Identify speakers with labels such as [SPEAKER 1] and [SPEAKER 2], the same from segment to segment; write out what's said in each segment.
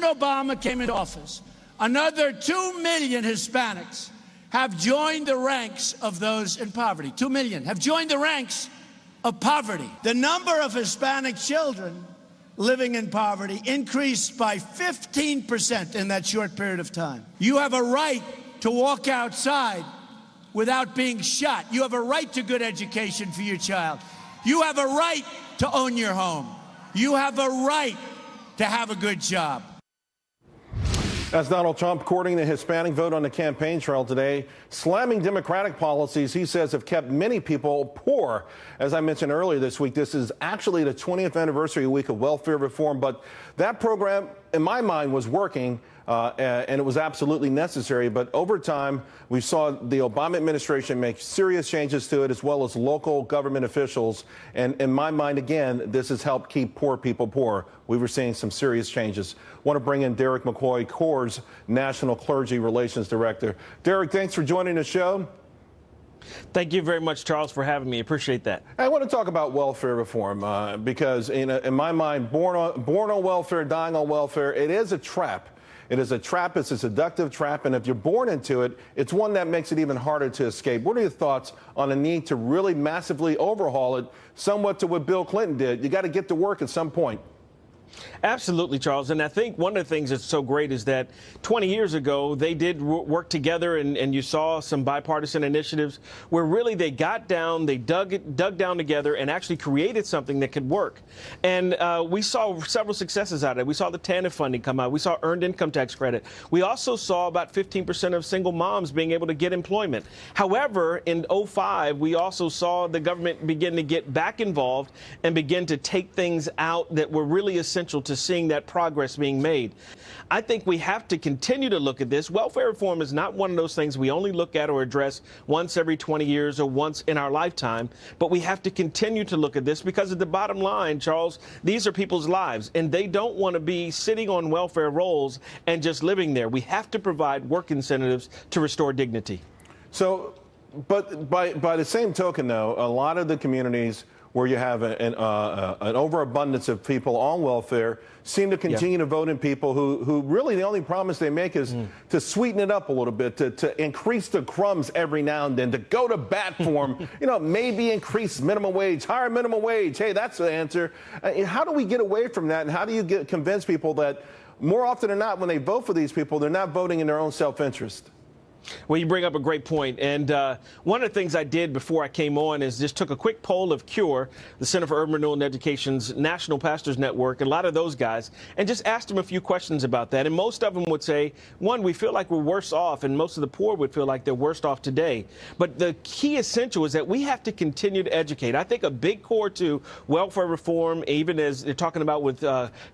[SPEAKER 1] Obama came into office, another 2 million Hispanics have joined the ranks of those in poverty. 2 million have joined the ranks of poverty. The number of Hispanic children living in poverty increased by 15% in that short period of time. You have a right to walk outside without being shot. You have a right to good education for your child. You have a right to own your home. You have a right to have a good job.
[SPEAKER 2] That's Donald Trump courting the Hispanic vote on the campaign trail today, slamming Democratic policies he says have kept many people poor. As I mentioned earlier this week, this is actually the 20th anniversary week of welfare reform, but that program, in my mind, was working. And it was absolutely necessary. But over time, we saw the Obama administration make serious changes to it, as well as local government officials. And in my mind, again, this has helped keep poor people poor. We were seeing some serious changes. I want to bring in Derek McCoy, CORE's National Clergy Relations Director. Derek, thanks for joining the show.
[SPEAKER 3] Thank you very much, Charles, for having me. Appreciate that.
[SPEAKER 2] I want to talk about welfare reform because in my mind, born on welfare, dying on welfare, it is a trap. It is a trap. It's a seductive trap. And if you're born into it, it's one that makes it even harder to escape. What are your thoughts on the need to really massively overhaul it, somewhat to what Bill Clinton did? You got to get to work at some point.
[SPEAKER 3] Absolutely, Charles. And I think one of the things that's so great is that 20 years ago, they did work together, and you saw some bipartisan initiatives where really they got down, they dug down together and actually created something that could work. And we saw several successes out of it. We saw the TANF funding come out. We saw earned income tax credit. We also saw about 15% of single moms being able to get employment. However, in 2005, we also saw the government begin to get back involved and begin to take things out that were really essential to seeing that progress being made. I think we have to continue to look at this. Welfare reform is not one of those things we only look at or address once every 20 years or once in our lifetime, but we have to continue to look at this because at the bottom line, Charles, these are people's lives, and they don't want to be sitting on welfare rolls and just living there. We have to provide work incentives to restore dignity.
[SPEAKER 2] So, but by the same token, though, a lot of the communities where you have an overabundance of people on welfare seem to continue to vote in people who really the only promise they make is to sweeten it up a little bit, to increase the crumbs every now and then, to go to bat for them, maybe increase minimum wage, higher minimum wage. Hey, that's the answer. How do we get away from that? And how do you convince people that more often than not, when they vote for these people, they're not voting in their own self-interest?
[SPEAKER 3] Well, you bring up a great point. And one of the things I did before I came on is just took a quick poll of CURE, the Center for Urban Renewal and Education's National Pastors Network, and a lot of those guys, and just asked them a few questions about that. And most of them would say, one, we feel like we're worse off, and most of the poor would feel like they're worse off today. But the key essential is that we have to continue to educate. I think a big core to welfare reform, even as they're talking about with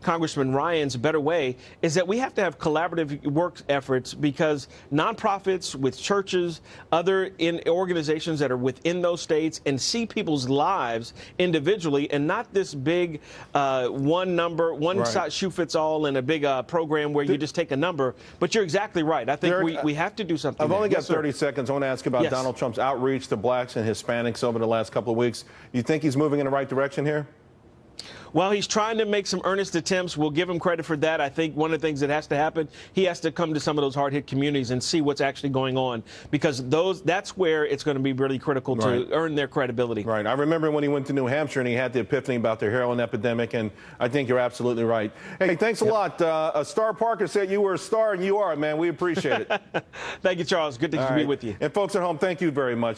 [SPEAKER 3] Congressman Ryan's Better Way, is that we have to have collaborative work efforts because nonprofits, with churches, other organizations that are within those states, and see people's lives individually and not this big one number, one size shoe fits all in a big program where you just take a number. But you're exactly right. I think Derek, we have to do something.
[SPEAKER 2] I've only got 30 seconds. I want to ask about Donald Trump's outreach to blacks and Hispanics over the last couple of weeks. You think he's moving in the right direction here?
[SPEAKER 3] Well, he's trying to make some earnest attempts. We'll give him credit for that. I think one of the things that has to happen, he has to come to some of those hard-hit communities and see what's actually going on, because that's where it's going to be really critical to earn their credibility.
[SPEAKER 2] Right. I remember when he went to New Hampshire and he had the epiphany about the heroin epidemic, and I think you're absolutely right. Hey, thanks a lot. Star Parker said you were a star, and you are, man. We appreciate it.
[SPEAKER 3] Thank you, Charles. Good to be with you.
[SPEAKER 2] And folks at home, thank you very much.